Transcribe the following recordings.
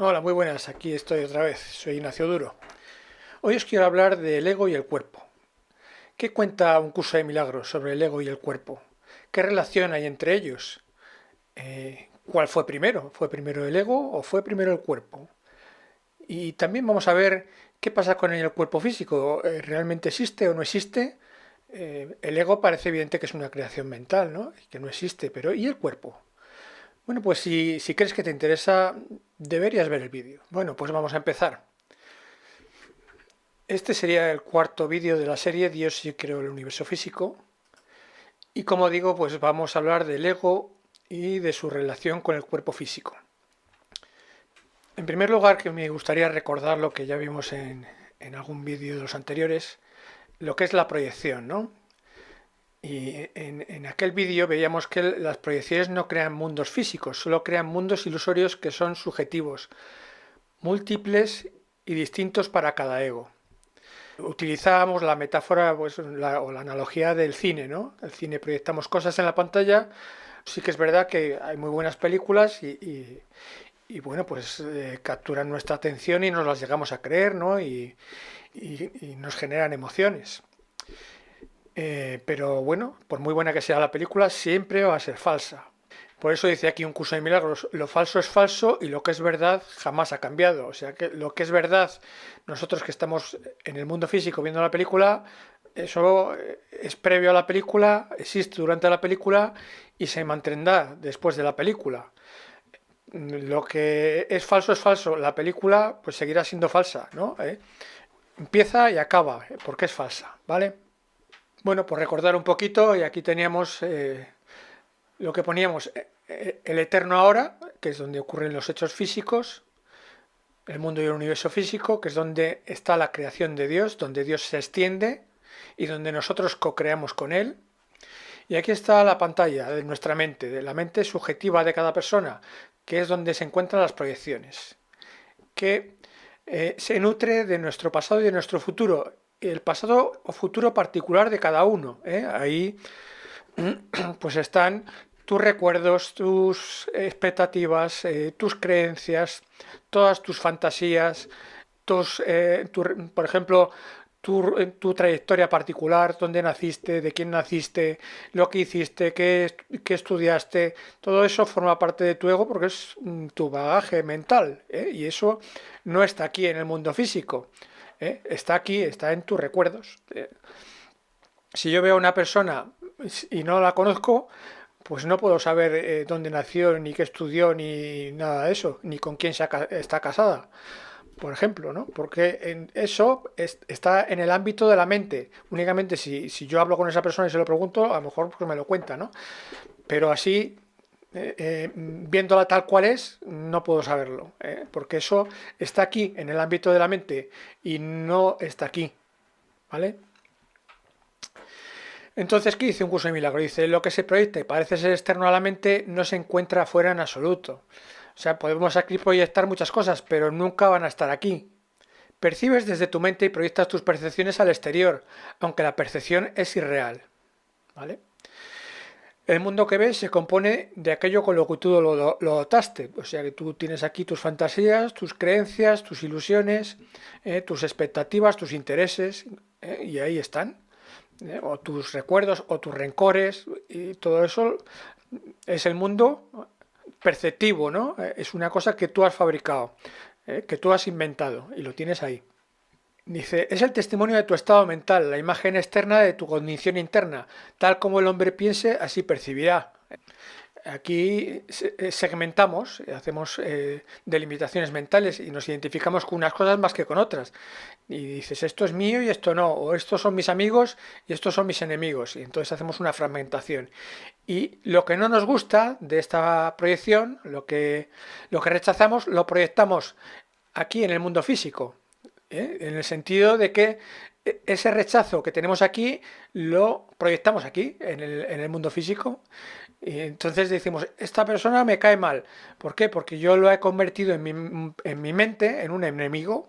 Hola, muy buenas, aquí estoy otra vez, soy Ignacio Duro. Hoy os quiero hablar del ego y el cuerpo. ¿Qué cuenta un curso de milagros sobre el ego y el cuerpo? ¿Qué relación hay entre ellos? ¿Cuál fue primero? ¿Fue primero el ego o fue primero el cuerpo? Y también vamos a ver qué pasa con el cuerpo físico. ¿Realmente existe o no existe? El ego parece evidente que es una creación mental, ¿no? Y que no existe, pero ¿y el cuerpo? Bueno, pues si crees que te interesa, deberías ver el vídeo. Bueno, pues vamos a empezar. Este sería el cuarto vídeo de la serie Dios y creo el universo físico. Y como digo, pues vamos a hablar del ego y de su relación con el cuerpo físico. En primer lugar, que me gustaría recordar lo que ya vimos en algún vídeo de los anteriores, lo que es la proyección, ¿no? Y en aquel vídeo veíamos que las proyecciones no crean mundos físicos, solo crean mundos ilusorios que son subjetivos, múltiples y distintos para cada ego. Utilizábamos la metáfora pues, o la analogía del cine, ¿no? El cine proyectamos cosas en la pantalla. Sí que es verdad que hay muy buenas películas y, bueno, pues capturan nuestra atención y nos las llegamos a creer, ¿no? Y nos generan emociones. Pero bueno, por muy buena que sea la película, siempre va a ser falsa. Por eso dice aquí un curso de milagros, lo falso es falso y lo que es verdad jamás ha cambiado. O sea que lo que es verdad, nosotros que estamos en el mundo físico viendo la película, eso es previo a la película, existe durante la película y se mantendrá después de la película. Lo que es falso, la película pues seguirá siendo falsa, ¿no? Empieza y acaba, porque es falsa, ¿vale? Bueno, pues recordar un poquito, y aquí teníamos lo que poníamos, el eterno ahora, que es donde ocurren los hechos físicos, el mundo y el universo físico, que es donde está la creación de Dios, donde Dios se extiende y donde nosotros co-creamos con Él. Y aquí está la pantalla de nuestra mente, de la mente subjetiva de cada persona, que es donde se encuentran las proyecciones, que se nutre de nuestro pasado y de nuestro futuro, el pasado o futuro particular de cada uno. Ahí pues están tus recuerdos, tus expectativas, tus creencias, todas tus fantasías, por ejemplo, tu trayectoria particular, dónde naciste, de quién naciste, lo que hiciste, qué estudiaste, todo eso forma parte de tu ego porque es tu bagaje mental, ¿eh? Y eso no está aquí en el mundo físico, ¿eh? Está aquí, está en tus recuerdos. Si yo veo a una persona y no la conozco, pues no puedo saber dónde nació, ni qué estudió, ni nada de eso, ni con quién está casada, por ejemplo, ¿no? Porque eso está en el ámbito de la mente. Únicamente si yo hablo con esa persona y se lo pregunto, a lo mejor pues me lo cuenta, ¿no? Pero así, viéndola tal cual es, no puedo saberlo, porque eso está aquí, en el ámbito de la mente, y no está aquí, ¿vale? Entonces, ¿qué dice un curso de milagro? Dice, lo que se proyecta y parece ser externo a la mente no se encuentra afuera en absoluto. O sea, podemos aquí proyectar muchas cosas, pero nunca van a estar aquí. Percibes desde tu mente y proyectas tus percepciones al exterior, aunque la percepción es irreal. ¿Vale? El mundo que ves se compone de aquello con lo que tú lo dotaste. O sea que tú tienes aquí tus fantasías, tus creencias, tus ilusiones, tus expectativas, tus intereses, y ahí están. O tus recuerdos o tus rencores, y todo eso es el mundo perceptivo, ¿no? Es una cosa que tú has fabricado, que tú has inventado y lo tienes ahí. Dice, es el testimonio de tu estado mental, la imagen externa de tu condición interna. Tal como el hombre piense, así percibirá. Aquí segmentamos, hacemos delimitaciones mentales y nos identificamos con unas cosas más que con otras. Y dices, esto es mío y esto no, o estos son mis amigos y estos son mis enemigos. Y entonces hacemos una fragmentación. Y lo que no nos gusta de esta proyección, lo que rechazamos, lo proyectamos aquí en el mundo físico. En el sentido de que ese rechazo que tenemos aquí lo proyectamos aquí, en el mundo físico. Y entonces decimos, esta persona me cae mal. ¿Por qué? Porque yo lo he convertido en mi mente en un enemigo.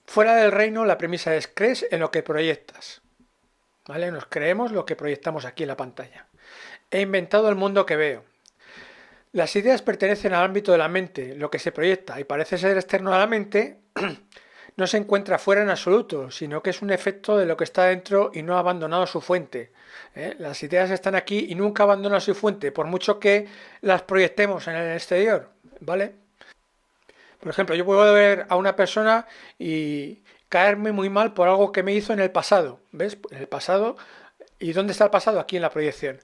Fuera del reino, la premisa es, crees en lo que proyectas. ¿Vale? Nos creemos lo que proyectamos aquí en la pantalla. He inventado el mundo que veo. Las ideas pertenecen al ámbito de la mente, lo que se proyecta y parece ser externo a la mente, no se encuentra fuera en absoluto, sino que es un efecto de lo que está dentro y no ha abandonado su fuente. Las ideas están aquí y nunca abandonan su fuente, por mucho que las proyectemos en el exterior, ¿vale? Por ejemplo, yo puedo ver a una persona y caerme muy mal por algo que me hizo en el pasado, ¿ves? En el pasado. ¿Y dónde está el pasado? Aquí en la proyección.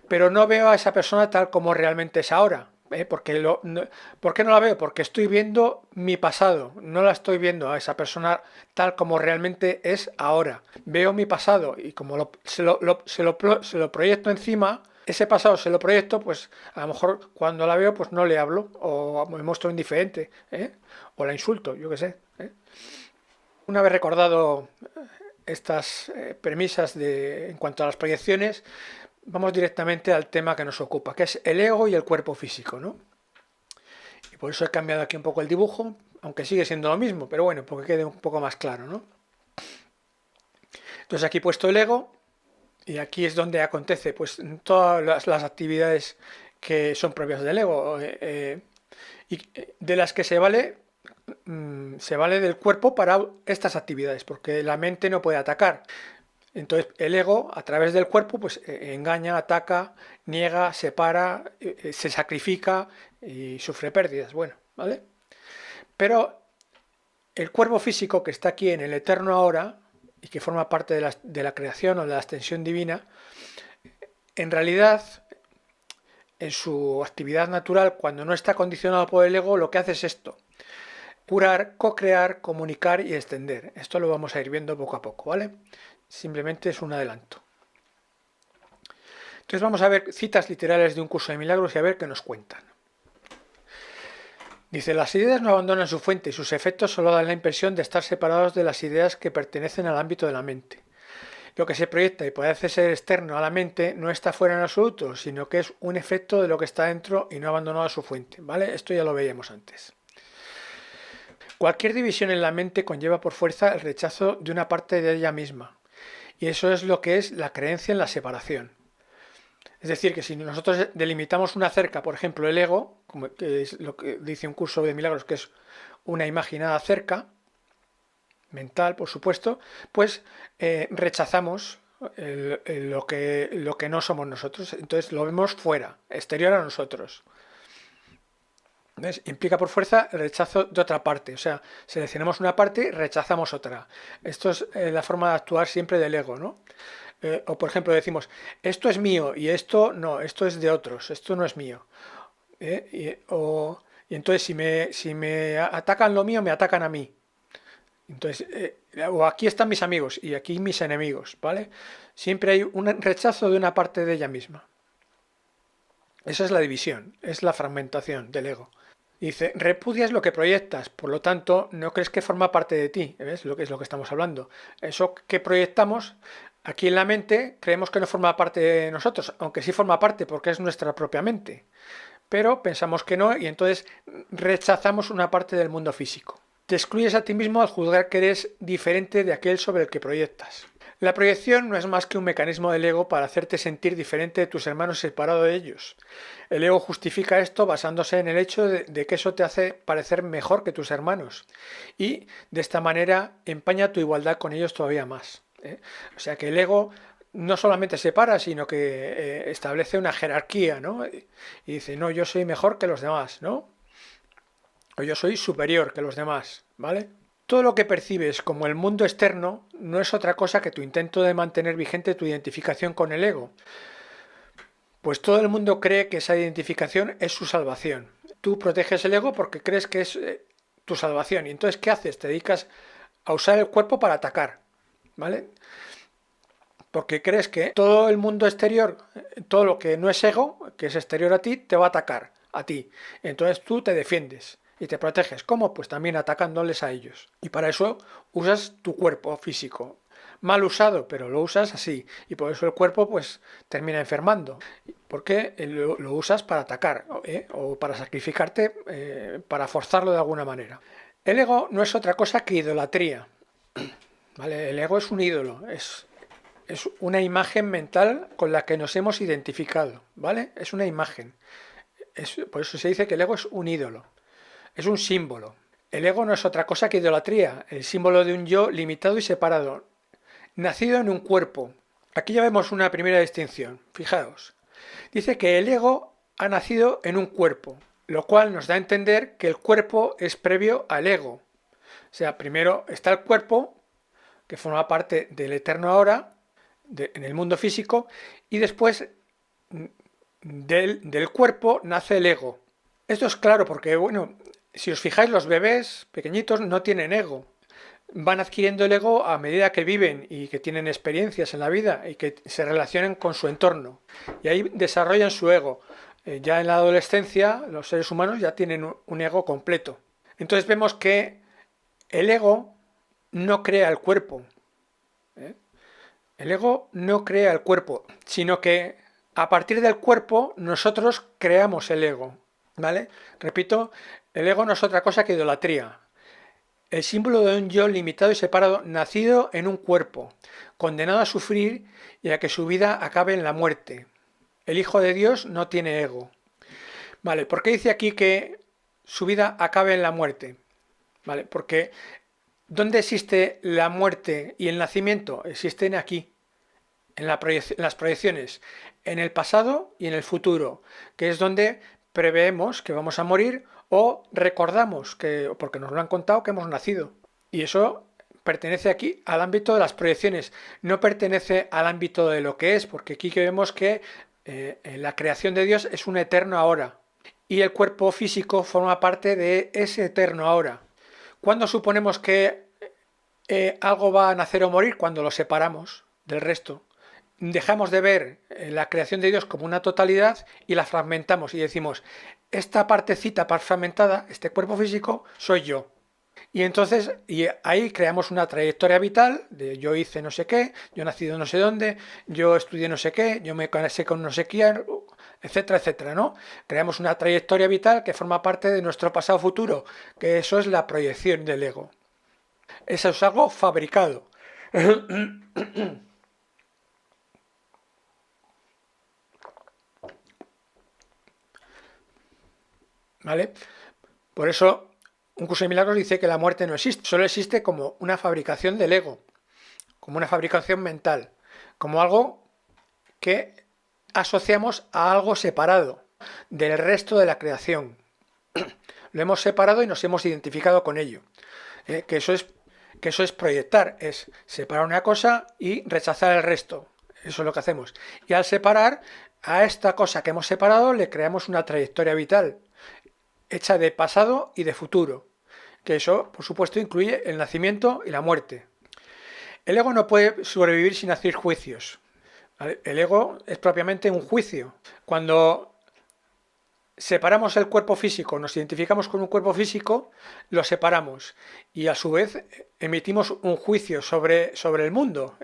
Pero no veo a esa persona tal como realmente es ahora. ¿Por qué no la veo? Porque estoy viendo mi pasado. No la estoy viendo a esa persona tal como realmente es ahora. Veo mi pasado y como se lo proyecto encima, ese pasado se lo proyecto, pues a lo mejor cuando la veo, pues no le hablo o me muestro indiferente, ¿eh? O la insulto, yo qué sé, ¿eh? Una vez recordado estas premisas en cuanto a las proyecciones, vamos directamente al tema que nos ocupa, que es el ego y el cuerpo físico, ¿no? Y por eso he cambiado aquí un poco el dibujo, aunque sigue siendo lo mismo, pero bueno, porque quede un poco más claro, ¿no? Entonces aquí he puesto el ego y aquí es donde acontece pues todas las actividades que son propias del ego y de las que se vale del cuerpo para estas actividades, porque la mente no puede atacar. Entonces el ego a través del cuerpo pues engaña, ataca, niega, separa, se sacrifica y sufre pérdidas. Bueno, ¿vale? Pero el cuerpo físico que está aquí en el eterno ahora y que forma parte de la creación o de la extensión divina, en realidad en su actividad natural, cuando no está condicionado por el ego, lo que hace es esto: curar, co-crear, comunicar y extender. Esto lo vamos a ir viendo poco a poco, ¿vale? Simplemente es un adelanto. Entonces vamos a ver citas literales de un curso de milagros y a ver qué nos cuentan. Dice, las ideas no abandonan su fuente y sus efectos solo dan la impresión de estar separados de las ideas que pertenecen al ámbito de la mente. Lo que se proyecta y parece ser externo a la mente no está fuera en absoluto, sino que es un efecto de lo que está dentro y no ha abandonado su fuente, ¿vale? Esto ya lo veíamos antes. Cualquier división en la mente conlleva por fuerza el rechazo de una parte de ella misma, y eso es lo que es la creencia en la separación. Es decir, que si nosotros delimitamos una cerca, por ejemplo el ego, como que es lo que dice un curso de milagros, que es una imaginada cerca, mental por supuesto, pues rechazamos lo que no somos nosotros, entonces lo vemos fuera, exterior a nosotros. ¿Ves? Implica por fuerza el rechazo de otra parte, o sea, seleccionamos una parte y rechazamos otra. Esto es la forma de actuar siempre del ego, ¿no? O por ejemplo decimos, esto es mío y esto no, esto es de otros, esto no es mío. Y entonces si me atacan lo mío, me atacan a mí. Entonces, o aquí están mis amigos y aquí mis enemigos, ¿vale? Siempre hay un rechazo de una parte de ella misma. Esa es la división, es la fragmentación del ego. Dice, repudias lo que proyectas, por lo tanto, no crees que forma parte de ti. ¿Ves? Lo que es lo que estamos hablando. Eso que proyectamos aquí en la mente, creemos que no forma parte de nosotros, aunque sí forma parte porque es nuestra propia mente. Pero pensamos que no y entonces rechazamos una parte del mundo físico. Te excluyes a ti mismo al juzgar que eres diferente de aquel sobre el que proyectas. La proyección no es más que un mecanismo del ego para hacerte sentir diferente de tus hermanos separado de ellos. El ego justifica esto basándose en el hecho de que eso te hace parecer mejor que tus hermanos y de esta manera empaña tu igualdad con ellos todavía más. O sea que el ego no solamente separa, sino que establece una jerarquía, ¿no? Y dice, no, yo soy mejor que los demás, ¿no? O yo soy superior que los demás, ¿vale? Todo lo que percibes como el mundo externo no es otra cosa que tu intento de mantener vigente tu identificación con el ego. Pues todo el mundo cree que esa identificación es su salvación. Tú proteges el ego porque crees que es tu salvación. Y entonces, ¿qué haces? Te dedicas a usar el cuerpo para atacar, ¿vale? Porque crees que todo el mundo exterior, todo lo que no es ego, que es exterior a ti, te va a atacar a ti. Entonces tú te defiendes y te proteges. ¿Cómo? Pues también atacándoles a ellos. Y para eso usas tu cuerpo físico. Mal usado, pero lo usas así. Y por eso el cuerpo pues termina enfermando. Porque lo usas para atacar o para sacrificarte, para forzarlo de alguna manera. El ego no es otra cosa que idolatría. ¿Vale? El ego es un ídolo, es una imagen mental con la que nos hemos identificado, ¿vale? Es una imagen. Por eso se dice que el ego es un ídolo, es un símbolo. El ego no es otra cosa que idolatría, el símbolo de un yo limitado y separado, nacido en un cuerpo. Aquí ya vemos una primera distinción, fijaos. Dice que el ego ha nacido en un cuerpo, lo cual nos da a entender que el cuerpo es previo al ego. O sea, primero está el cuerpo, que forma parte del eterno ahora, en el mundo físico, y después del cuerpo nace el ego. Esto es claro porque, bueno, si os fijáis, los bebés pequeñitos no tienen ego. Van adquiriendo el ego a medida que viven y que tienen experiencias en la vida y que se relacionan con su entorno. Y ahí desarrollan su ego. Ya en la adolescencia, los seres humanos ya tienen un ego completo. Entonces vemos que el ego no crea el cuerpo. El ego no crea el cuerpo, sino que a partir del cuerpo nosotros creamos el ego. ¿Vale? Repito, el ego no es otra cosa que idolatría. El símbolo de un yo limitado y separado, nacido en un cuerpo, condenado a sufrir y a que su vida acabe en la muerte. El Hijo de Dios no tiene ego. Vale, ¿por qué dice aquí que su vida acabe en la muerte? Vale, porque ¿dónde existe la muerte y el nacimiento? Existen aquí, en las proyecciones, en el pasado y en el futuro, que es donde preveemos que vamos a morir o recordamos, porque nos lo han contado, que hemos nacido. Y eso pertenece aquí al ámbito de las proyecciones, no pertenece al ámbito de lo que es, porque aquí vemos que la creación de Dios es un eterno ahora y el cuerpo físico forma parte de ese eterno ahora. ¿Cuándo suponemos que algo va a nacer o morir? Cuando lo separamos del resto. Dejamos de ver la creación de Dios como una totalidad y la fragmentamos y decimos, esta partecita fragmentada, este cuerpo físico, soy yo. Y entonces ahí creamos una trayectoria vital de yo hice no sé qué, yo nací de no sé dónde, yo estudié no sé qué, yo me casé con no sé quién, etcétera, etcétera, ¿no? Creamos una trayectoria vital que forma parte de nuestro pasado futuro, que eso es la proyección del ego. Eso es algo fabricado. ¿Vale? Por eso un curso de milagros dice que la muerte no existe, solo existe como una fabricación del ego, como una fabricación mental, como algo que asociamos a algo separado del resto de la creación. Lo hemos separado y nos hemos identificado con ello. Que eso es proyectar, es separar una cosa y rechazar el resto. Eso es lo que hacemos. Y al separar, a esta cosa que hemos separado le creamos una trayectoria vital, hecha de pasado y de futuro. Que eso, por supuesto, incluye el nacimiento y la muerte. El ego no puede sobrevivir sin hacer juicios. El ego es propiamente un juicio. Cuando separamos el cuerpo físico, nos identificamos con un cuerpo físico, lo separamos y a su vez emitimos un juicio sobre el mundo,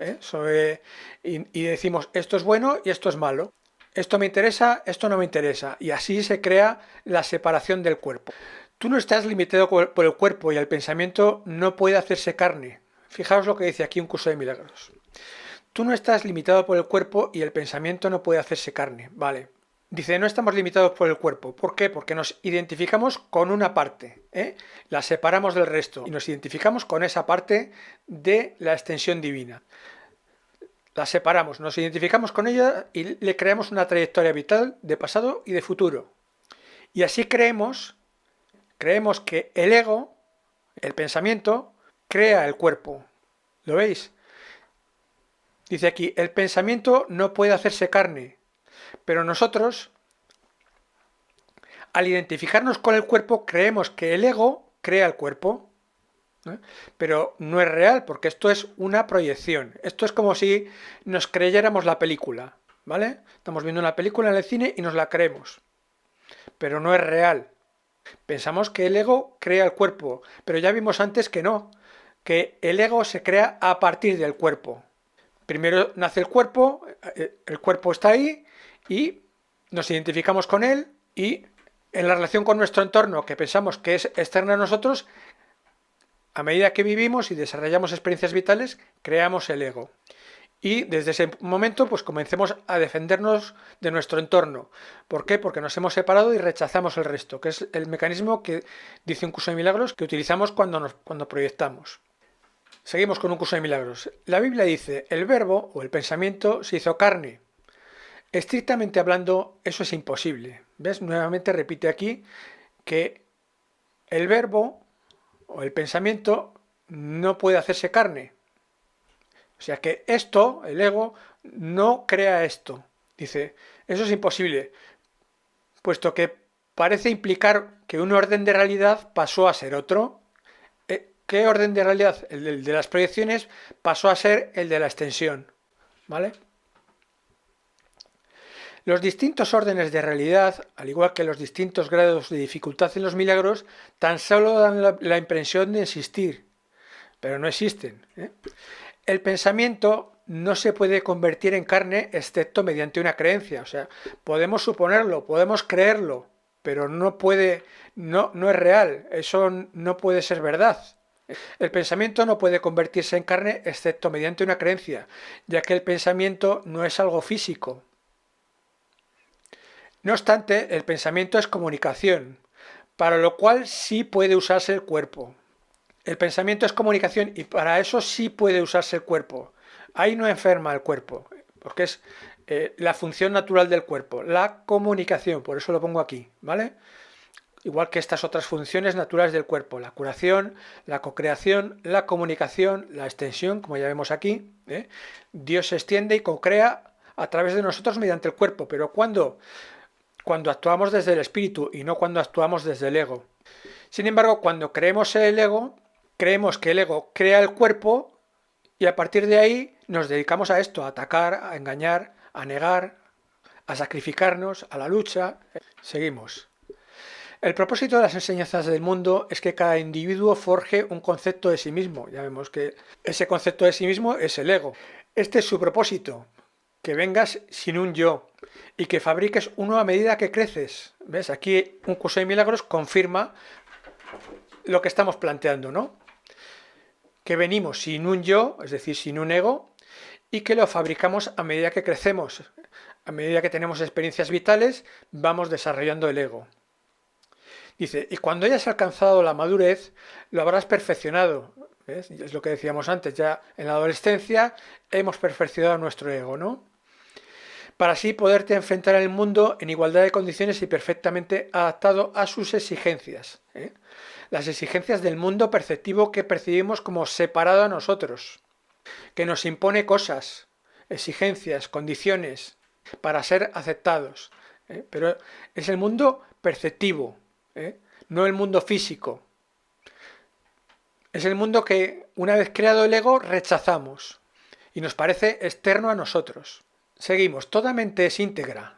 y decimos esto es bueno y esto es malo, esto me interesa, esto no me interesa, y así se crea la separación del cuerpo. Tú no estás limitado por el cuerpo y el pensamiento no puede hacerse carne. Fijaos lo que dice aquí un curso de milagros. Tú no estás limitado por el cuerpo y el pensamiento no puede hacerse carne, ¿vale? Dice, no estamos limitados por el cuerpo. ¿Por qué? Porque nos identificamos con una parte, la separamos del resto y nos identificamos con esa parte de la extensión divina. La separamos, nos identificamos con ella y le creamos una trayectoria vital de pasado y de futuro. Y así creemos que el ego, el pensamiento, crea el cuerpo. ¿Lo veis? Dice aquí, el pensamiento no puede hacerse carne. Pero nosotros, al identificarnos con el cuerpo, creemos que el ego crea el cuerpo. Pero no es real, porque esto es una proyección. Esto es como si nos creyéramos la película, ¿vale? Estamos viendo una película en el cine y nos la creemos. Pero no es real. Pensamos que el ego crea el cuerpo, pero ya vimos antes que no, que el ego se crea a partir del cuerpo. Primero nace el cuerpo está ahí, y nos identificamos con él y en la relación con nuestro entorno, que pensamos que es externa a nosotros, a medida que vivimos y desarrollamos experiencias vitales, creamos el ego. y desde ese momento pues comencemos a defendernos de nuestro entorno. ¿Por qué? Porque nos hemos separado y rechazamos el resto, que es el mecanismo que dice un curso de milagros que utilizamos cuando proyectamos. Seguimos con un curso de milagros. La Biblia dice, el verbo o el pensamiento se hizo carne. Estrictamente hablando, eso es imposible. ¿Ves? Nuevamente repite aquí que el verbo o el pensamiento no puede hacerse carne. O sea que esto, el ego, no crea esto. Dice, eso es imposible, puesto que parece implicar que un orden de realidad pasó a ser otro. ¿Qué orden de realidad? El de las proyecciones pasó a ser el de la extensión. ¿Vale? Los distintos órdenes de realidad, al igual que los distintos grados de dificultad en los milagros, tan solo dan la impresión de existir, pero no existen. El pensamiento no se puede convertir en carne excepto mediante una creencia. O sea, podemos suponerlo, podemos creerlo, pero no es real. Eso no puede ser verdad. El pensamiento no puede convertirse en carne excepto mediante una creencia, ya que el pensamiento no es algo físico. No obstante, el pensamiento es comunicación, para lo cual sí puede usarse el cuerpo. El pensamiento es comunicación y para eso sí puede usarse el cuerpo. Ahí no enferma el cuerpo, porque es la función natural del cuerpo, la comunicación, por eso lo pongo aquí, ¿vale? Igual que estas otras funciones naturales del cuerpo, la curación, la cocreación, la comunicación, la extensión, como ya vemos aquí. Dios se extiende y cocrea a través de nosotros mediante el cuerpo, pero ¿cuándo? Cuando actuamos desde el espíritu y no cuando actuamos desde el ego. Sin embargo, cuando creemos en el ego, creemos que el ego crea el cuerpo y a partir de ahí nos dedicamos a esto, a atacar, a engañar, a negar, a sacrificarnos, a la lucha. Seguimos. El propósito de las enseñanzas del mundo es que cada individuo forje un concepto de sí mismo. Ya vemos que ese concepto de sí mismo es el ego. Este es su propósito, que vengas sin un yo y que fabriques uno a medida que creces. ¿Ves? Aquí un curso de milagros confirma lo que estamos planteando, ¿no? Que venimos sin un yo, es decir, sin un ego, y que lo fabricamos a medida que crecemos. A medida que tenemos experiencias vitales, vamos desarrollando el ego. Dice, y cuando hayas alcanzado la madurez, lo habrás perfeccionado. ¿Ves? Es lo que decíamos antes, ya en la adolescencia hemos perfeccionado nuestro ego, ¿no? Para así poderte enfrentar al mundo en igualdad de condiciones y perfectamente adaptado a sus exigencias. Las exigencias del mundo perceptivo que percibimos como separado a nosotros, que nos impone cosas, exigencias, condiciones para ser aceptados. Pero es el mundo perceptivo, no el mundo físico. Es el mundo que, una vez creado el ego, rechazamos y nos parece externo a nosotros. Seguimos, toda mente es íntegra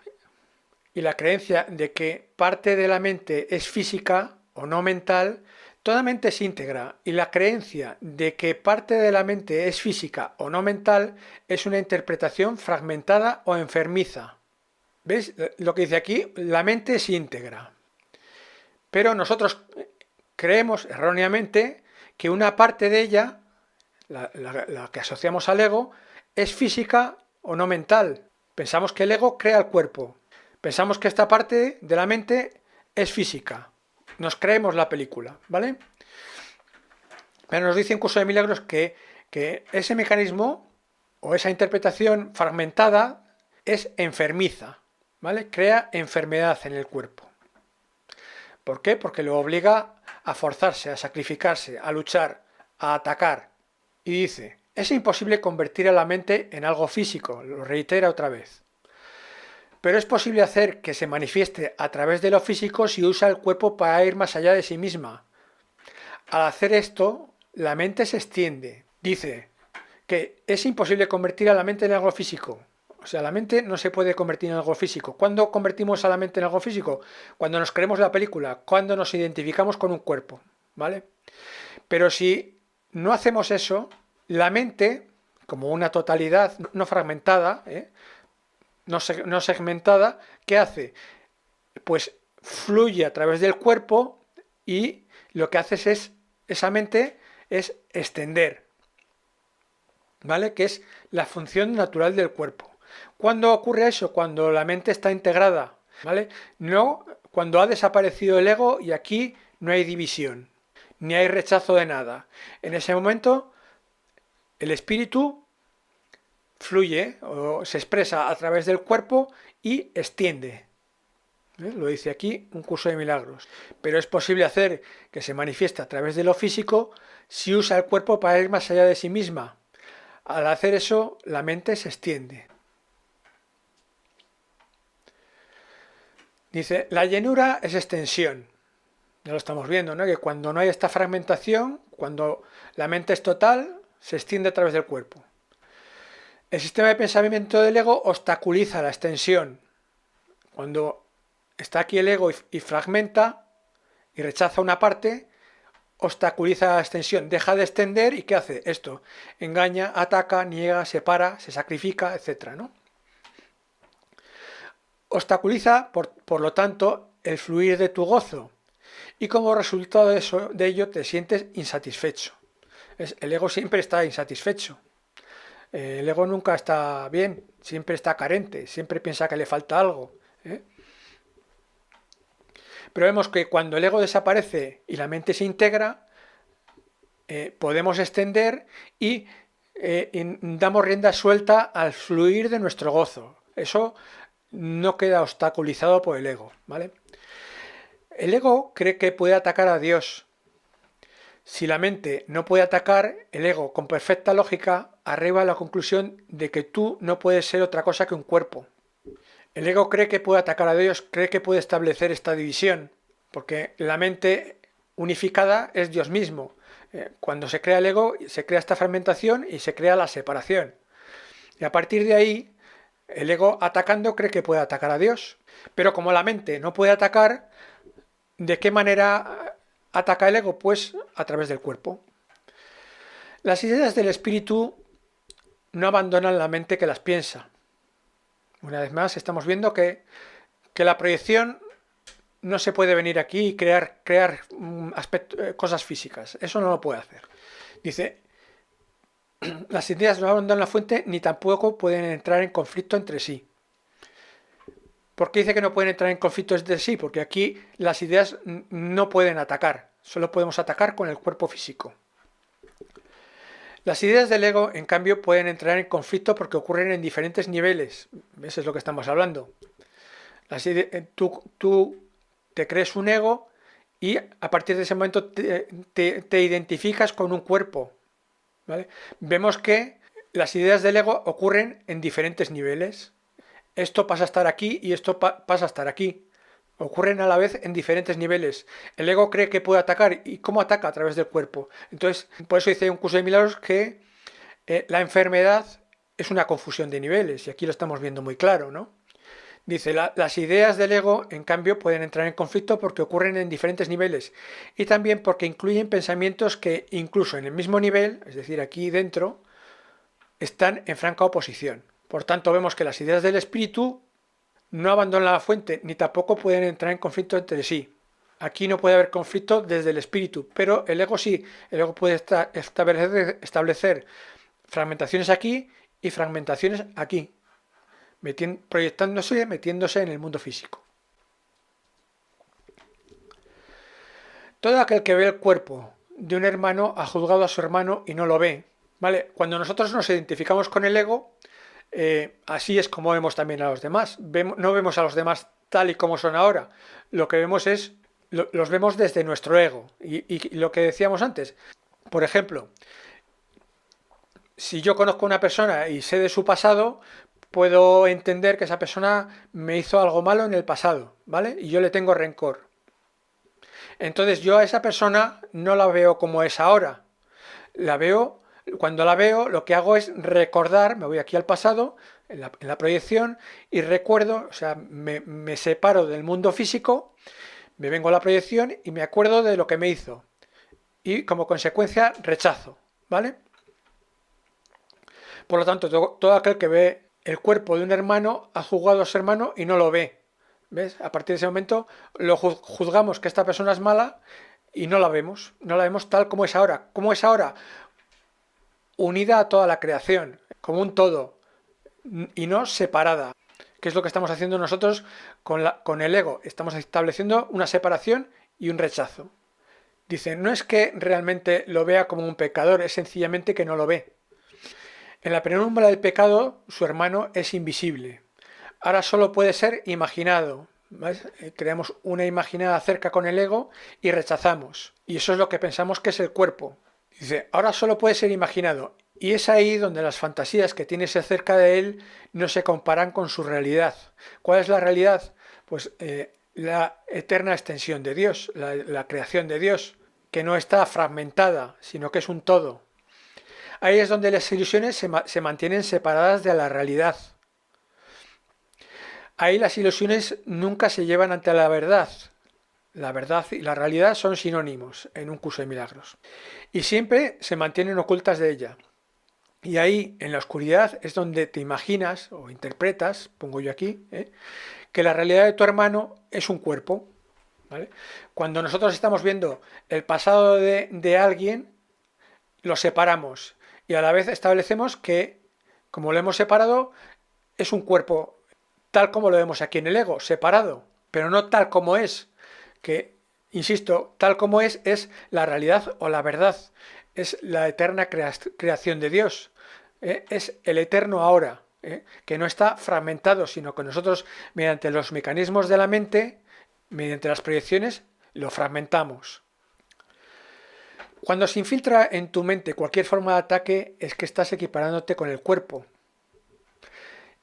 y la creencia de que parte de la mente es física o no mental, toda mente es íntegra y la creencia de que parte de la mente es física o no mental es una interpretación fragmentada o enfermiza. ¿Veis lo que dice aquí? La mente es íntegra. Pero nosotros creemos erróneamente que una parte de ella, la que asociamos al ego, es física o no mental. Pensamos que el ego crea el cuerpo. Pensamos que esta parte de la mente es física. Nos creemos la película, ¿vale? Pero nos dice un curso de milagros que ese mecanismo o esa interpretación fragmentada es enfermiza, ¿vale? Crea enfermedad en el cuerpo. ¿Por qué? Porque lo obliga a forzarse, a sacrificarse, a luchar, a atacar. Y dice, es imposible convertir a la mente en algo físico, lo reitera otra vez. Pero es posible hacer que se manifieste a través de lo físico si usa el cuerpo para ir más allá de sí misma. Al hacer esto, la mente se extiende. Dice que es imposible convertir a la mente en algo físico. O sea, la mente no se puede convertir en algo físico. ¿Cuándo convertimos a la mente en algo físico? Cuando nos creemos la película, cuando nos identificamos con un cuerpo, ¿vale? Pero si no hacemos eso, la mente, como una totalidad no fragmentada, no segmentada, ¿qué hace? Pues fluye a través del cuerpo y lo que hace esa mente es extender. ¿vale? Que es la función natural del cuerpo. ¿Cuándo ocurre eso? Cuando la mente está integrada, ¿vale? No cuando ha desaparecido el ego y aquí no hay división, ni hay rechazo de nada. En ese momento el espíritu fluye o se expresa a través del cuerpo y extiende. Lo dice aquí un curso de milagros. Pero es posible hacer que se manifieste a través de lo físico si usa el cuerpo para ir más allá de sí misma. Al hacer eso, la mente se extiende. Dice, la llenura es extensión. Ya lo estamos viendo, ¿no? Que cuando no hay esta fragmentación, cuando la mente es total, se extiende a través del cuerpo. El sistema de pensamiento del ego obstaculiza la extensión. Cuando está aquí el ego y fragmenta y rechaza una parte, obstaculiza la extensión, deja de extender y ¿qué hace? Esto, engaña, ataca, niega, separa, se sacrifica, etc., ¿no? Obstaculiza, por lo tanto, el fluir de tu gozo y como resultado de ello te sientes insatisfecho. El ego siempre está insatisfecho. El ego nunca está bien, siempre está carente, siempre piensa que le falta algo. Pero vemos que cuando el ego desaparece y la mente se integra, podemos extender y damos rienda suelta al fluir de nuestro gozo. Eso no queda obstaculizado por el ego, ¿vale? El ego cree que puede atacar a Dios. Si la mente no puede atacar, el ego, con perfecta lógica, arriba a la conclusión de que tú no puedes ser otra cosa que un cuerpo. El ego cree que puede atacar a Dios, cree que puede establecer esta división, porque la mente unificada es Dios mismo. Cuando se crea el ego, se crea esta fragmentación y se crea la separación. Y a partir de ahí, el ego atacando cree que puede atacar a Dios. Pero como la mente no puede atacar, ¿de qué manera ataca el ego? Pues a través del cuerpo. Las ideas del espíritu no abandonan la mente que las piensa. Una vez más, estamos viendo que la proyección no se puede venir aquí y crear cosas físicas. Eso no lo puede hacer. Dice, las ideas no abandonan la fuente ni tampoco pueden entrar en conflicto entre sí. ¿Por qué dice que no pueden entrar en conflicto entre sí? Porque aquí las ideas no pueden atacar. Solo podemos atacar con el cuerpo físico. Las ideas del ego, en cambio, pueden entrar en conflicto porque ocurren en diferentes niveles. Eso es lo que estamos hablando. Tú te crees un ego y a partir de ese momento te identificas con un cuerpo, ¿vale? Vemos que las ideas del ego ocurren en diferentes niveles. Esto pasa a estar aquí y esto pasa a estar aquí. Ocurren a la vez en diferentes niveles. El ego cree que puede atacar. ¿Y cómo ataca? A través del cuerpo. Entonces, por eso dice un curso de milagros que la enfermedad es una confusión de niveles. Y aquí lo estamos viendo muy claro, ¿no? Dice, las ideas del ego, en cambio, pueden entrar en conflicto porque ocurren en diferentes niveles. Y también porque incluyen pensamientos que incluso en el mismo nivel, es decir, aquí dentro, están en franca oposición. Por tanto, vemos que las ideas del espíritu no abandonan la fuente, ni tampoco pueden entrar en conflicto entre sí. Aquí no puede haber conflicto desde el espíritu, pero el ego sí. El ego puede establecer fragmentaciones aquí y fragmentaciones aquí, proyectándose, metiéndose en el mundo físico. Todo aquel que ve el cuerpo de un hermano ha juzgado a su hermano y no lo ve. ¿Vale? Cuando nosotros nos identificamos con el ego, así es como vemos también a los demás. No vemos a los demás tal y como son ahora. Lo que vemos es, los vemos desde nuestro ego. Y lo que decíamos antes, por ejemplo, si yo conozco a una persona y sé de su pasado, puedo entender que esa persona me hizo algo malo en el pasado, ¿vale? Y yo le tengo rencor. Entonces yo a esa persona no la veo como es ahora. Cuando la veo, lo que hago es recordar, me voy aquí al pasado, en la proyección, y recuerdo, o sea, me separo del mundo físico, me vengo a la proyección y me acuerdo de lo que me hizo. Y como consecuencia rechazo, ¿vale? Por lo tanto, todo aquel que ve el cuerpo de un hermano ha juzgado a su hermano y no lo ve. ¿Ves? A partir de ese momento lo juzgamos que esta persona es mala y no la vemos tal como es ahora. ¿Cómo es ahora? unida a toda la creación, como un todo, y no separada, que es lo que estamos haciendo nosotros con el ego. Estamos estableciendo una separación y un rechazo. Dice, no es que realmente lo vea como un pecador, es sencillamente que no lo ve. En la penumbra del pecado, su hermano es invisible. Ahora solo puede ser imaginado. ¿Ves? Creamos una imaginada cerca con el ego y rechazamos. Y eso es lo que pensamos que es el cuerpo. Dice, ahora solo puede ser imaginado. Y es ahí donde las fantasías que tienes acerca de él no se comparan con su realidad. ¿Cuál es la realidad? Pues la eterna extensión de Dios, la creación de Dios, que no está fragmentada, sino que es un todo. Ahí es donde las ilusiones se mantienen separadas de la realidad. Ahí las ilusiones nunca se llevan ante la verdad. La verdad y la realidad son sinónimos en un curso de milagros. Y siempre se mantienen ocultas de ella. Y ahí, en la oscuridad, es donde te imaginas o interpretas, pongo yo aquí, que la realidad de tu hermano es un cuerpo. ¿Vale? Cuando nosotros estamos viendo el pasado de alguien, lo separamos. Y a la vez establecemos que, como lo hemos separado, es un cuerpo tal como lo vemos aquí en el ego, separado, pero no tal como es, que, insisto, tal como es la realidad o la verdad, es la eterna creación de Dios, es el eterno ahora, que no está fragmentado, sino que nosotros, mediante los mecanismos de la mente, mediante las proyecciones, lo fragmentamos. Cuando se infiltra en tu mente cualquier forma de ataque, es que estás equiparándote con el cuerpo,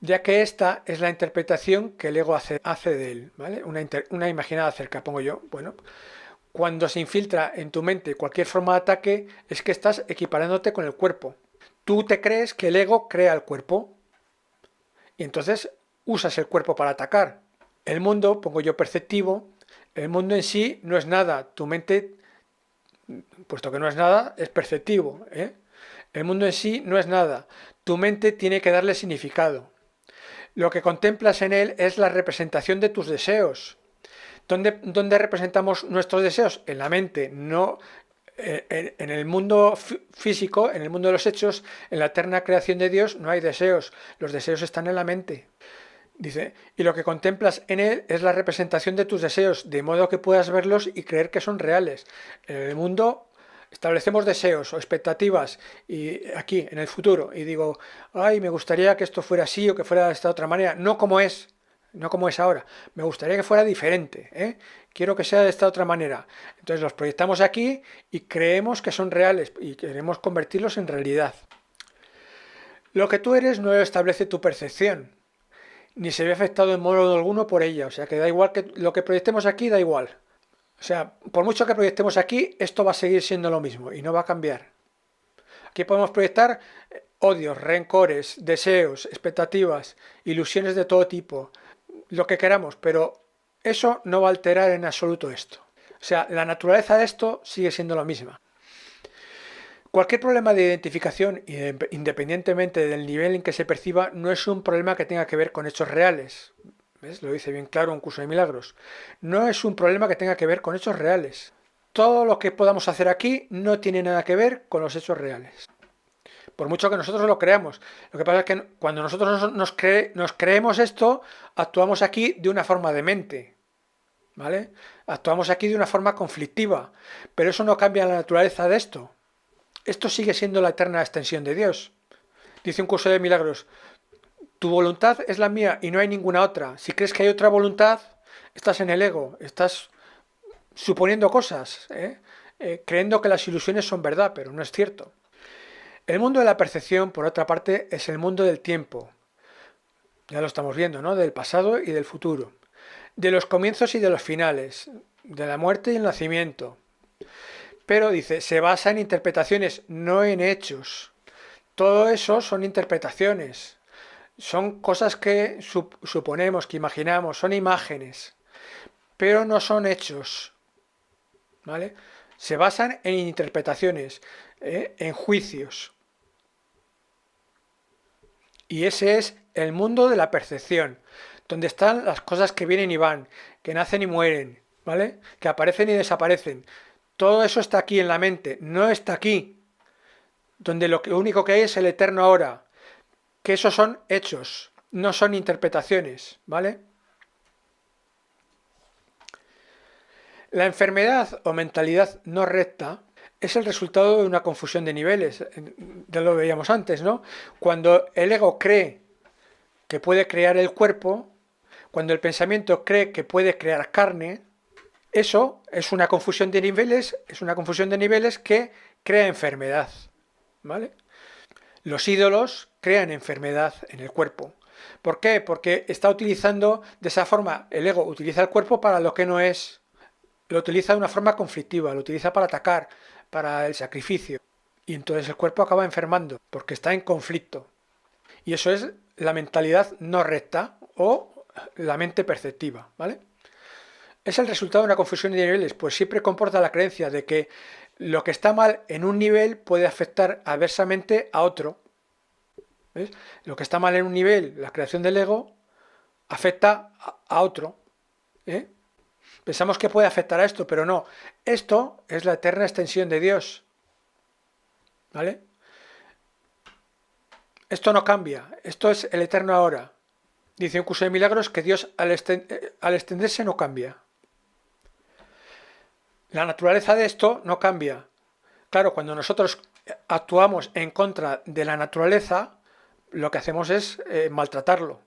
ya que esta es la interpretación que el ego hace de él, ¿vale? Una imaginada cerca, pongo yo. Bueno, cuando se infiltra en tu mente cualquier forma de ataque, es que estás equiparándote con el cuerpo. Tú te crees que el ego crea el cuerpo y entonces usas el cuerpo para atacar. El mundo, pongo yo perceptivo, el mundo en sí no es nada. Tu mente, puesto que no es nada, es perceptivo, ¿eh? El mundo en sí no es nada. Tu mente tiene que darle significado. Lo que contemplas en él es la representación de tus deseos. ¿Dónde representamos nuestros deseos? En la mente, no en el mundo físico, en el mundo de los hechos, en la eterna creación de Dios no hay deseos. Los deseos están en la mente. Dice, y lo que contemplas en él es la representación de tus deseos, de modo que puedas verlos y creer que son reales. En el mundo establecemos deseos o expectativas y aquí en el futuro y digo, ay, me gustaría que esto fuera así o que fuera de esta otra manera, no como es ahora, me gustaría que fuera diferente, quiero que sea de esta otra manera. Entonces los proyectamos aquí y creemos que son reales y queremos convertirlos en realidad. Lo que tú eres no lo establece tu percepción, ni se ve afectado en modo alguno por ella, o sea que da igual que lo que proyectemos aquí, da igual. O sea, por mucho que proyectemos aquí, esto va a seguir siendo lo mismo y no va a cambiar. Aquí podemos proyectar odios, rencores, deseos, expectativas, ilusiones de todo tipo, lo que queramos, pero eso no va a alterar en absoluto esto. O sea, la naturaleza de esto sigue siendo la misma. Cualquier problema de identificación, independientemente del nivel en que se perciba, no es un problema que tenga que ver con hechos reales. ¿Ves? Lo dice bien claro un curso de milagros. No es un problema que tenga que ver con hechos reales. Todo lo que podamos hacer aquí no tiene nada que ver con los hechos reales. Por mucho que nosotros lo creamos. Lo que pasa es que cuando nosotros nos creemos esto, actuamos aquí de una forma demente. ¿Vale? Actuamos aquí de una forma conflictiva. Pero eso no cambia la naturaleza de esto. Esto sigue siendo la eterna extensión de Dios. Dice un curso de milagros, tu voluntad es la mía y no hay ninguna otra. Si crees que hay otra voluntad, estás en el ego, estás suponiendo cosas, creyendo que las ilusiones son verdad, pero no es cierto. El mundo de la percepción, por otra parte, es el mundo del tiempo. Ya lo estamos viendo, ¿no? Del pasado y del futuro. De los comienzos y de los finales. De la muerte y el nacimiento. Pero dice, se basa en interpretaciones, no en hechos. Todo eso son interpretaciones. Son cosas que suponemos, que imaginamos, son imágenes. Pero no son hechos. ¿Vale? Se basan en interpretaciones, en juicios. Y ese es el mundo de la percepción, donde están las cosas que vienen y van, que nacen y mueren, ¿vale? Que aparecen y desaparecen. Todo eso está aquí en la mente, no está aquí. donde lo único que hay es el eterno ahora, que esos son hechos, no son interpretaciones, ¿vale? La enfermedad o mentalidad no recta es el resultado de una confusión de niveles, ya lo veíamos antes, ¿no? Cuando el ego cree que puede crear el cuerpo, cuando el pensamiento cree que puede crear carne, eso es una confusión de niveles, que crea enfermedad, ¿vale? Los ídolos crean enfermedad en el cuerpo. ¿Por qué? Porque está utilizando de esa forma, el ego utiliza el cuerpo para lo que no es. Lo utiliza de una forma conflictiva, lo utiliza para atacar, para el sacrificio. Y entonces el cuerpo acaba enfermando, porque está en conflicto. Y eso es la mentalidad no recta o la mente perceptiva, ¿vale? Es el resultado de una confusión de niveles, pues siempre comporta la creencia de que lo que está mal en un nivel puede afectar adversamente a otro. ¿Ves? Lo que está mal en un nivel, la creación del ego, afecta a otro. ¿Eh? Pensamos que puede afectar a esto, pero no. Esto es la eterna extensión de Dios. ¿Vale? Esto no cambia. Esto es el eterno ahora. Dice un curso de milagros que Dios al extenderse no cambia. La naturaleza de esto no cambia. Claro, cuando nosotros actuamos en contra de la naturaleza, lo que hacemos es maltratarlo.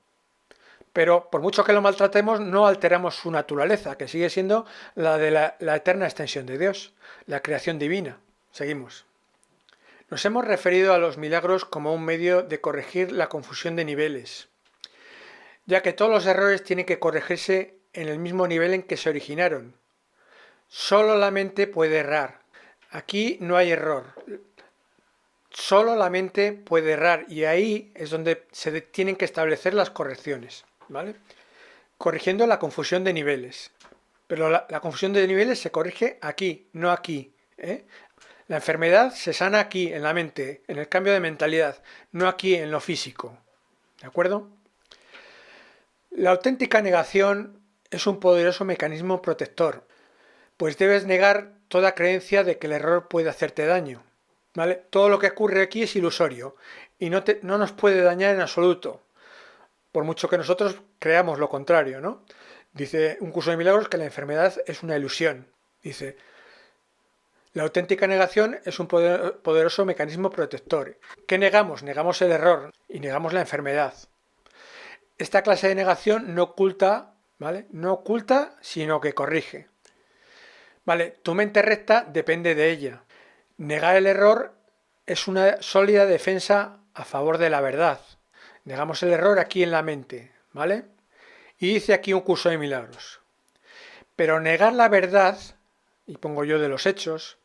Pero por mucho que lo maltratemos, no alteramos su naturaleza, que sigue siendo la de la eterna extensión de Dios, la creación divina. Seguimos. Nos hemos referido a los milagros como un medio de corregir la confusión de niveles, ya que todos los errores tienen que corregirse en el mismo nivel en que se originaron. Solo la mente puede errar. Aquí no hay error. Solo la mente puede errar y ahí es donde se tienen que establecer las correcciones, ¿vale? Corrigiendo la confusión de niveles. Pero la confusión de niveles se corrige aquí, no aquí, ¿eh? La enfermedad se sana aquí, en la mente, en el cambio de mentalidad, no aquí en lo físico. ¿De acuerdo? La auténtica negación es un poderoso mecanismo protector, pues debes negar toda creencia de que el error puede hacerte daño. ¿Vale? Todo lo que ocurre aquí es ilusorio y no nos puede dañar en absoluto, por mucho que nosotros creamos lo contrario, ¿no? Dice un curso de milagros que la enfermedad es una ilusión. Dice, la auténtica negación es un poderoso mecanismo protector. ¿Qué negamos? Negamos el error y negamos la enfermedad. Esta clase de negación no oculta, ¿vale? No oculta, sino que corrige. ¿Vale? Tu mente recta depende de ella. Negar el error es una sólida defensa a favor de la verdad. Negamos el error aquí en la mente, ¿vale? Y dice aquí un curso de milagros. Pero negar la verdad, y pongo yo de los hechos,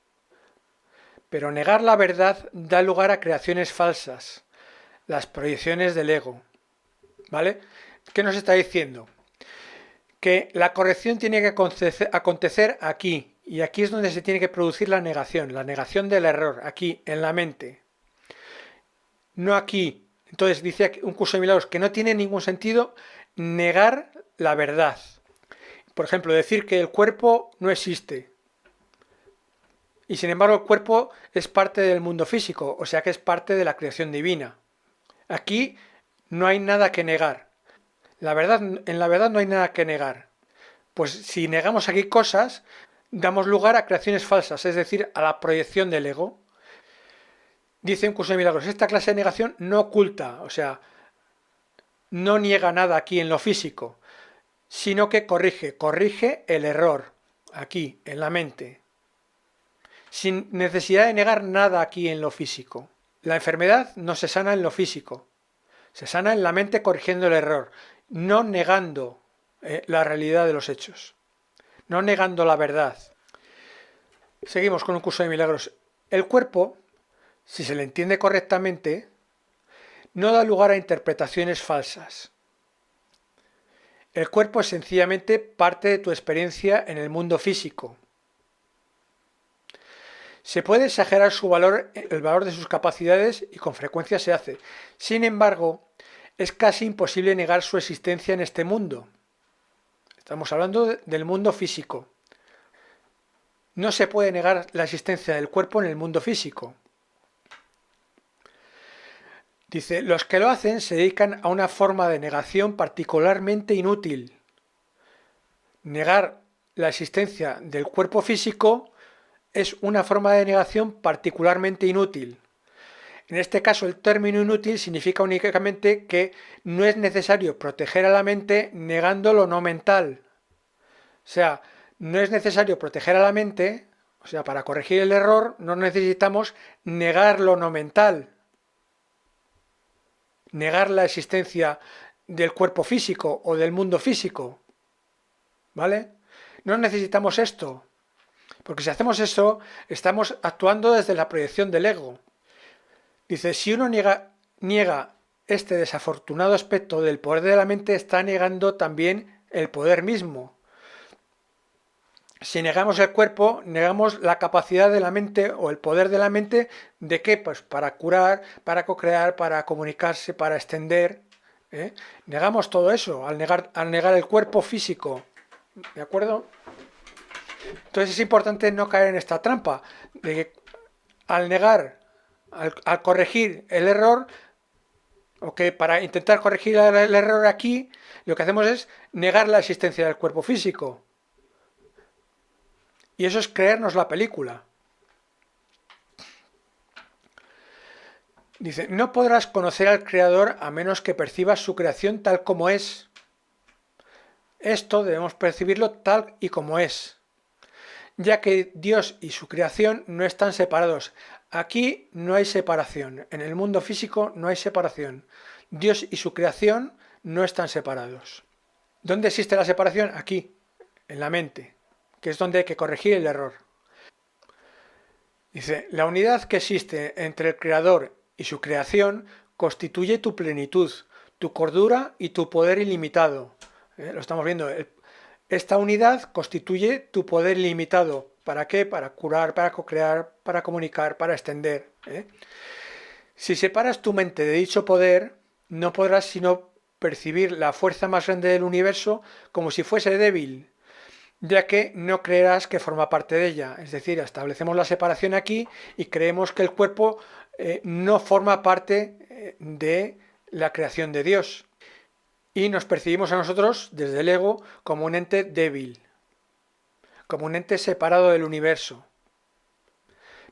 pero negar la verdad da lugar a creaciones falsas, las proyecciones del ego, ¿vale? ¿Qué nos está diciendo? Que la corrección tiene que acontecer aquí, y aquí es donde se tiene que producir la negación del error, aquí, en la mente. No aquí. Entonces dice un curso de milagros que no tiene ningún sentido negar la verdad. Por ejemplo, decir que el cuerpo no existe. Y sin embargo el cuerpo es parte del mundo físico, o sea que es parte de la creación divina. Aquí no hay nada que negar. En la verdad no hay nada que negar. Pues si negamos aquí cosas, damos lugar a creaciones falsas, es decir, a la proyección del ego. Dice un curso de milagros, esta clase de negación no oculta, o sea, no niega nada aquí en lo físico, sino que corrige el error aquí, en la mente, sin necesidad de negar nada aquí en lo físico. La enfermedad no se sana en lo físico, se sana en la mente corrigiendo el error, no negando la realidad de los hechos, no negando la verdad. Seguimos con un curso de milagros. El cuerpo, si se le entiende correctamente, no da lugar a interpretaciones falsas. El cuerpo es sencillamente parte de tu experiencia en el mundo físico. Se puede exagerar el valor de sus capacidades y con frecuencia se hace. Sin embargo, es casi imposible negar su existencia en este mundo. Estamos hablando del mundo físico. No se puede negar la existencia del cuerpo en el mundo físico. Dice, los que lo hacen se dedican a una forma de negación particularmente inútil. Negar la existencia del cuerpo físico es una forma de negación particularmente inútil. En este caso, el término inútil significa únicamente que no es necesario proteger a la mente negando lo no mental. O sea, no es necesario proteger a la mente, o sea, para corregir el error no necesitamos negar lo no mental, negar la existencia del cuerpo físico o del mundo físico, ¿vale? No necesitamos esto, porque si hacemos eso, estamos actuando desde la proyección del ego. Dice, si uno niega este desafortunado aspecto del poder de la mente, está negando también el poder mismo. Si negamos el cuerpo, negamos la capacidad de la mente o el poder de la mente de qué, pues para curar, para co-crear, para comunicarse, para extender. Negamos todo eso al negar el cuerpo físico. ¿De acuerdo? Entonces es importante no caer en esta trampa de que al negar, al corregir el error, o que para intentar corregir el error aquí, lo que hacemos es negar la existencia del cuerpo físico. Y eso es creernos la película. Dice, no podrás conocer al Creador a menos que percibas su creación tal como es. Esto debemos percibirlo tal y como es, ya que Dios y su creación no están separados. Aquí no hay separación, en el mundo físico no hay separación. Dios y su creación no están separados. ¿Dónde existe la separación? Aquí, en la mente, que es donde hay que corregir el error. Dice, la unidad que existe entre el Creador y su creación constituye tu plenitud, tu cordura y tu poder ilimitado. Lo estamos viendo. Esta unidad constituye tu poder ilimitado. ¿Para qué? Para curar, para co-crear, para comunicar, para extender. Si separas tu mente de dicho poder, no podrás sino percibir la fuerza más grande del universo como si fuese débil, ya que no creerás que forma parte de ella. Es decir, establecemos la separación aquí y creemos que el cuerpo no forma parte de la creación de Dios. Y nos percibimos a nosotros, desde el ego, como un ente débil, como un ente separado del universo.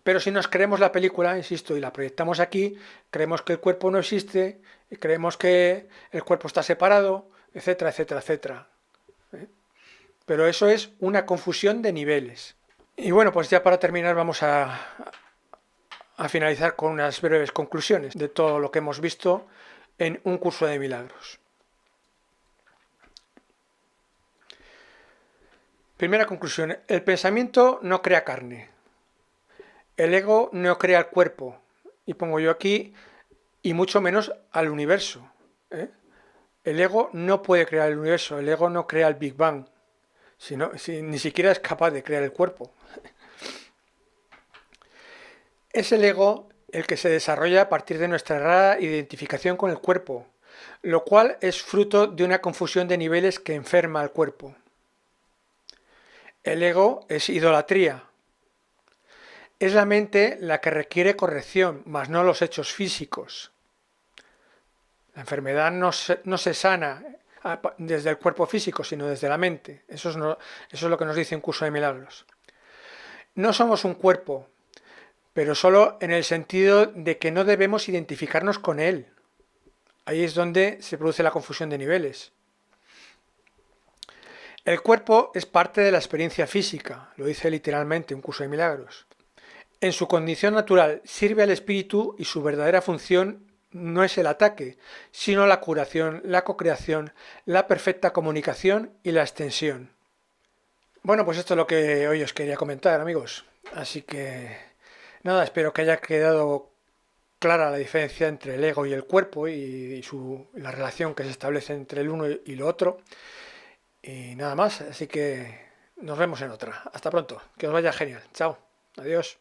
Pero si nos creemos la película, insisto, y la proyectamos aquí, creemos que el cuerpo no existe, creemos que el cuerpo está separado, etcétera, etcétera, etcétera. Pero eso es una confusión de niveles. Y bueno, pues ya para terminar vamos a finalizar con unas breves conclusiones de todo lo que hemos visto en un curso de milagros. Primera conclusión, el pensamiento no crea carne. El ego no crea el cuerpo. Y pongo yo aquí, y mucho menos al universo. El ego no puede crear el universo, el ego no crea el Big Bang. Ni siquiera es capaz de crear el cuerpo. Es el ego el que se desarrolla a partir de nuestra errada identificación con el cuerpo, lo cual es fruto de una confusión de niveles que enferma al cuerpo. El ego es idolatría. Es la mente la que requiere corrección, mas no los hechos físicos. La enfermedad no se sana desde el cuerpo físico, sino desde la mente. Eso es lo que nos dice un curso de milagros. No somos un cuerpo, pero solo en el sentido de que no debemos identificarnos con él. Ahí es donde se produce la confusión de niveles. El cuerpo es parte de la experiencia física, lo dice literalmente un curso de milagros. En su condición natural sirve al espíritu y su verdadera función no es el ataque, sino la curación, la cocreación, la perfecta comunicación y la extensión. Bueno, pues esto es lo que hoy os quería comentar, amigos. Así que nada, espero que haya quedado clara la diferencia entre el ego y el cuerpo y la relación que se establece entre el uno y lo otro. Y nada más, así que nos vemos en otra. Hasta pronto, que os vaya genial. Chao, adiós.